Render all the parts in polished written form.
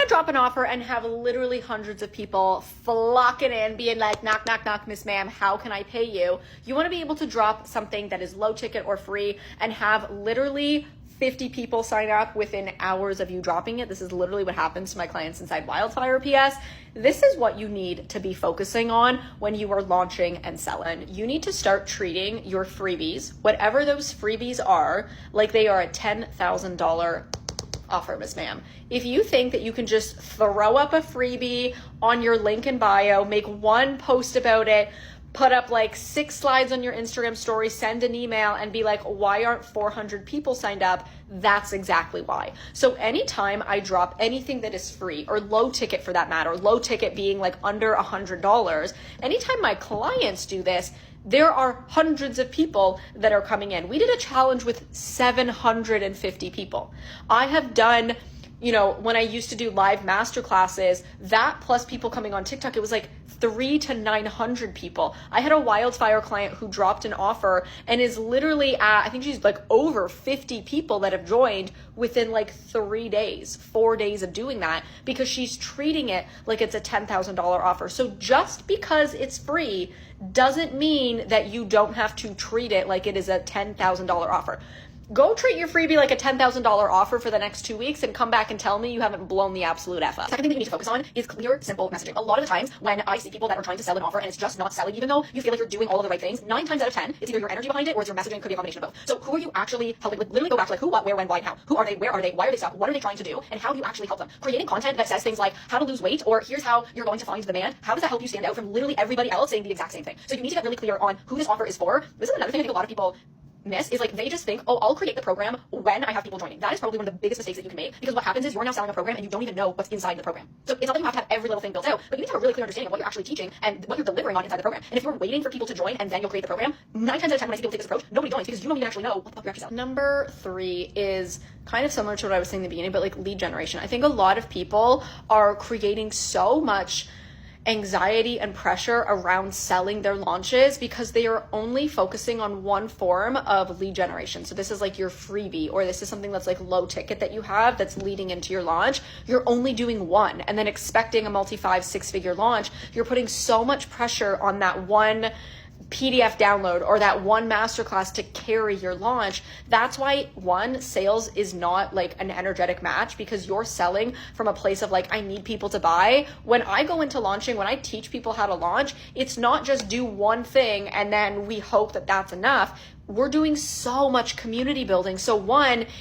to drop an offer and have literally hundreds of people flocking in, being like, knock, knock, knock, Miss Ma'am, how can I pay you? You want to be able to drop something that is low ticket or free and have literally 50 people sign up within hours of you dropping it. This is literally what happens to my clients inside Wildfire PS. This is what you need to be focusing on when you are launching and selling. You need to start treating your freebies, whatever those freebies are, like they are a $10,000 offer, Miss Ma'am. If you think that you can just throw up a freebie on your link in bio, make one post about it, put up like 6 slides on your Instagram story, send an email and be like, why aren't 400 people signed up? That's exactly why. So anytime I drop anything that is free or low ticket for that matter, low ticket being like under $100, anytime my clients do this, there are hundreds of people that are coming in. We did a challenge with 750 people. I have done, when I used to do live masterclasses, that plus people coming on TikTok, it was like 300 to 900 people. I had a Wildfire client who dropped an offer and is literally at, I think she's like over 50 people that have joined within like 3 days, 4 days of doing that, because she's treating it like it's a $10,000 offer. So just because it's free doesn't mean that you don't have to treat it like it is a $10,000 offer. Go treat your freebie like a $10,000 offer for the next 2 weeks and come back and tell me you haven't blown the absolute F up. Second thing that you need to focus on is clear, simple messaging. A lot of the times when I see people that are trying to sell an offer and it's just not selling, even though you feel like you're doing all of the right things, 9 times out of 10, it's either your energy behind it or it's your messaging. Could be a combination of both. So who are you actually helping? Like, literally go back to like who, what, where, when, why, and how. Who are they? Where are they? Why are they stuck? What are they trying to do? And how do you actually help them? Creating content that says things like how to lose weight or here's how you're going to find demand. How does that help you stand out from literally everybody else saying the exact same thing? So you need to get really clear on who this offer is for. This is another thing I think a lot of people miss is like they just think, oh, I'll create the program when I have people joining. That is probably one of the biggest mistakes that you can make, because what happens is you're now selling a program and you don't even know what's inside the program. So it's not that you have to have every little thing built out, but you need to have a really clear understanding of what you're actually teaching and what you're delivering on inside the program. And if you're waiting for people to join and then you'll create the program, 9 times out of 10 when I see people take this approach, nobody joins because you don't even actually know what the fuck you're actually selling. Number 3 is kind of similar to what I was saying in the beginning, but like lead generation. I think a lot of people are creating so much anxiety and pressure around selling their launches because they are only focusing on one form of lead generation. So this is like your freebie, or this is something that's like low ticket that you have that's leading into your launch. You're only doing one and then expecting a multi-5, 6-figure launch. You're putting so much pressure on that one PDF download or that one masterclass to carry your launch. That's why sales is not like an energetic match, because you're selling from a place of like, I need people to buy. When I go into launching, when I teach people how to launch, it's not just do one thing and then we hope that that's enough. We're doing so much community building. So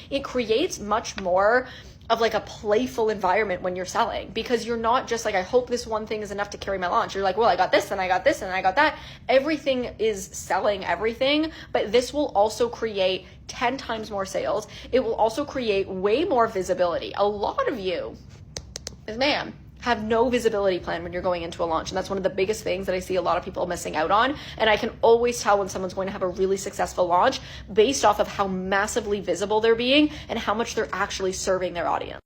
it creates much more of like a playful environment when you're selling, because you're not just like, I hope this one thing is enough to carry my launch. You're like, well, I got this and I got this and I got that. Everything is selling everything, but this will also create 10 times more sales. It will also create way more visibility. A lot of you, have no visibility plan when you're going into a launch. And that's one of the biggest things that I see a lot of people missing out on. And I can always tell when someone's going to have a really successful launch based off of how massively visible they're being and how much they're actually serving their audience.